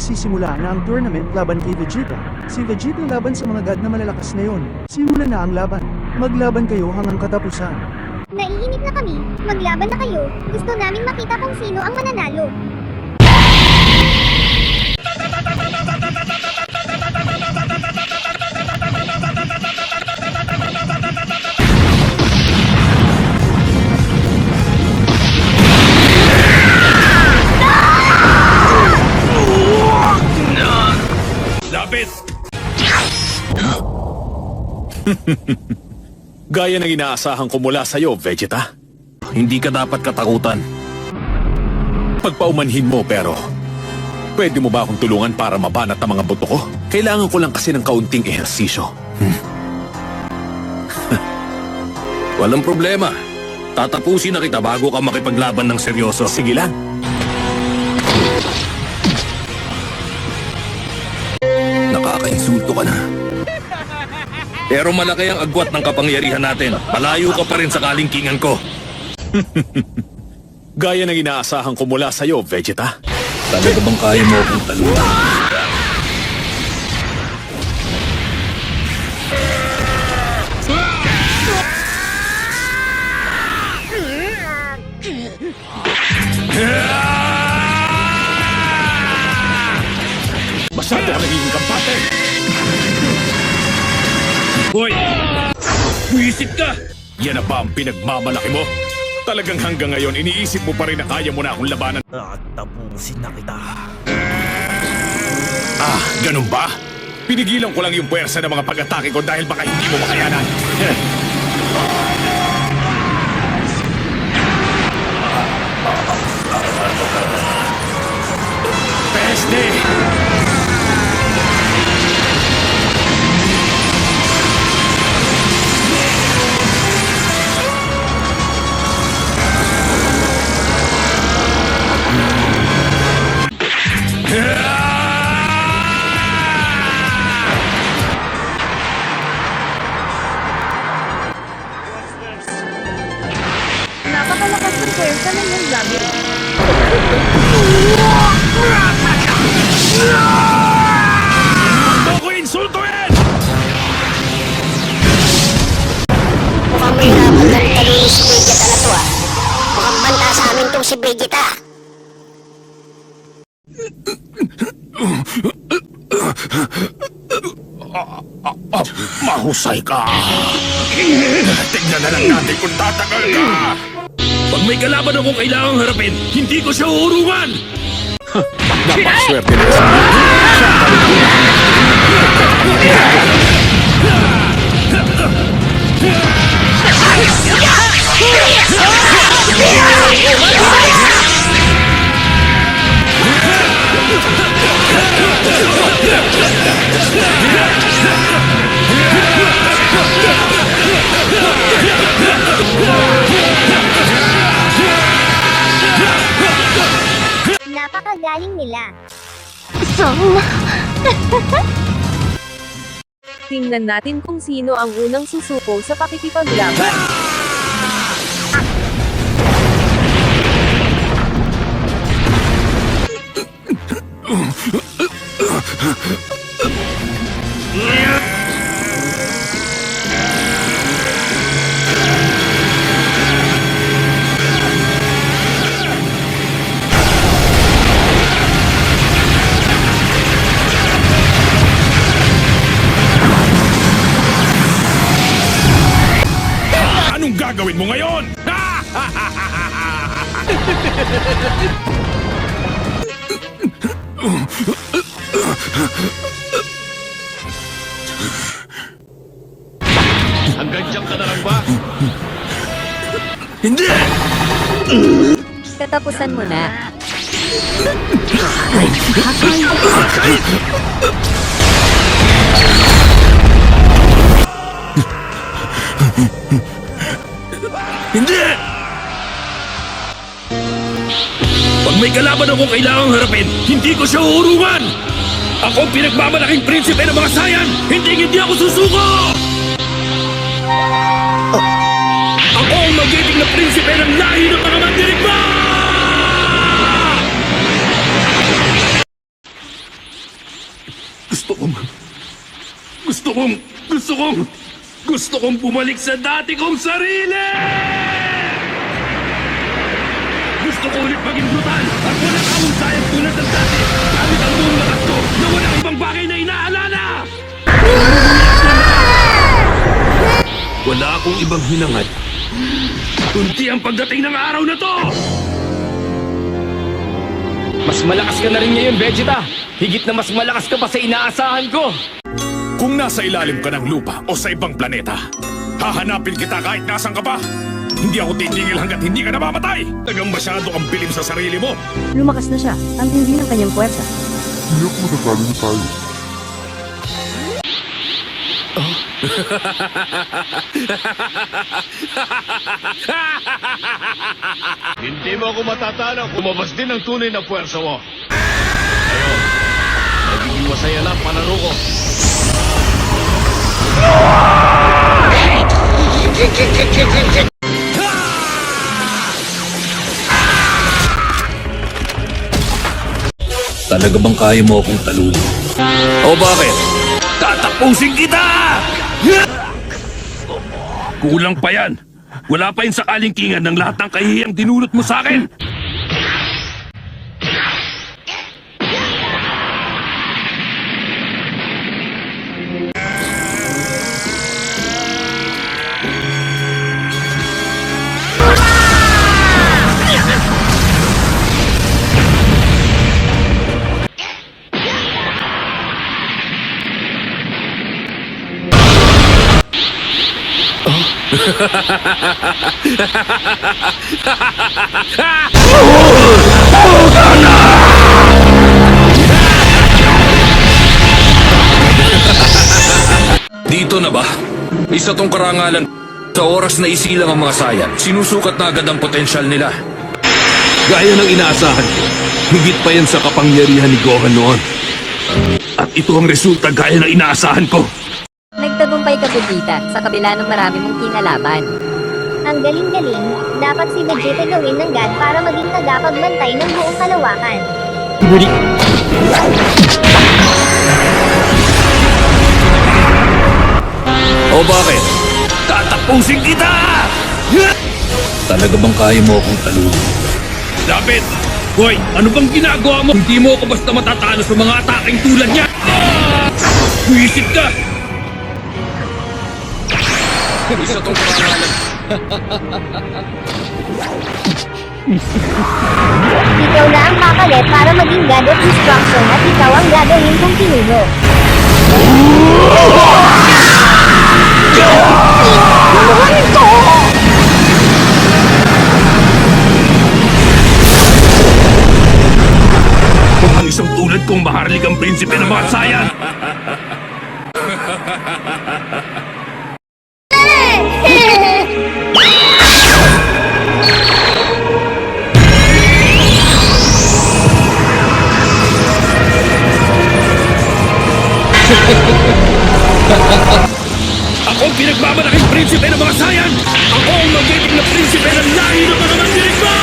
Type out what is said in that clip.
magsisimula na ang tournament laban kay Vegeta. Si Vegeta laban sa mga god na malalakas ngayon. Simulan na ang laban. Maglaban kayo hanggang katapusan. Naiinip na kami, maglaban na kayo. Gusto namin makita kung sino ang mananalo. Lapit! Gaya ng inaasahan ko mula sa'yo, Vegeta. Hindi ka dapat katakutan. Pagpaumanhin mo, pero pwede mo ba akong tulungan para mabanat ang mga buto ko? Kailangan ko lang kasi ng kaunting ehersisyo. Walang problema. Tatapusin na kita bago ka makipaglaban ng seryoso. Sige lang. Nakakainsulto ka na. Pero malaki ang agwat ng kapangyarihan natin. Malayo ka pa rin sa kalingkingan ko. Gaya ng inaasahan ko mula sa'yo, Vegeta. Talaga bang kaya mo akong talunan? Masyado ka nagiging kampante! Hoy! Buisit ka! Yan na ba ang pinagmamalaki mo? Talagang hanggang ngayon iniisip mo pa rin na kaya mo na akong labanan. At tapusin na kita. Ah, ganun ba? Pinigilan ko lang yung puwersa ng mga pag-atake ko dahil baka hindi mo makayanan. Peste! Napakalakas ng pwersa ng yung gabi. Huwag ko insultuin! Mukhang mahirapan ng talunin si Vegeta na to ah. Mukhang banta sa amin tong si Vegeta. Mahusay ka! Tignan na lang natin kung tatagal ka! Pag may kalaban akong kailangang harapin, hindi ko siya uurungan! Napaswerte na sa Napakagaling nila. Tingnan natin kung sino ang unang susuko sa pakikipaglaban. Anong gagawin mo ngayon? Hanggang dyan ka na lang ba? Hindi! Katapusan mo na. Hindi! Pag may kalaban akong kailangang harapin, hindi ko siya uurungan! Ako ang pinagmamalaking prinsipe ng mga Saiyan! Hindi ako susuko! Ako ang magiting na prinsipe ng lahi ng mga mandirigma! Gusto kong bumalik sa dati kong sarili! Gusto ko ulit maging brutal at walang kahusayang tulad ng dati. Gamit ang buong lakas ko na walang ibang bagay na inaalala! Wala akong ibang hinangad. Kunti ang pagdating ng araw na to! Mas malakas ka na rin ngayon, Vegeta. Higit na mas malakas ka pa sa inaasahan ko. Kung nasa ilalim ka ng lupa o sa ibang planeta, hahanapin kita kahit nasan ka pa. Hindi ako titigil hanggat hindi ka namamatay. Tagang masyado kang bilib sa sarili mo. Lumakas na siya. Ang tindi ng kanyang puwersa. Hindi mo ako matatalo. Lumabas din ang tunay na puwersa mo. Ngayon, nagiging masaya na ang panaro ko. Talaga bang kaya mo akong talunin? O bakit? Tatapusin kita! Kulang pa yan. Wala pa yun sa kalingkingan ng lahat ng kahihiyang dinulot mo sa akin. Dito na ba? Isa tong karangalan. Sa oras na isilang ang mga sayan, sinusukat na agad ang potensyal nila. Gaya ng inaasahan ko, higit pa yan sa kapangyarihan ni Gohan noon. At ito ang resulta gaya ng inaasahan ko. Nagtagumpay ka, Vegeta, sa kabila ng marami mong kinalaban. Ang galing-galing, dapat si Vegeta gawin ng God para maging tagapagbantay ng buong kalawakan. O bakit? Tatapusin kita! Talaga bang kaya mo akong talunin? Dapat! Hoy, ano bang ginagawa mo? Hindi mo ako basta matatalo sa mga ataking tulad niya! Buisit ka! Isa tong karangalan. Ikaw na ang kakalit para maging God of Destruction at ikaw ang gagawin kong pinuno. Ang isang tulad kong maharlikang prinsipe ng mga sayan! Ako ang pinagmamalaking prinsipe ng mga sayan! Ako ang magiging na prinsipe ng lahi ng mga mandirigma!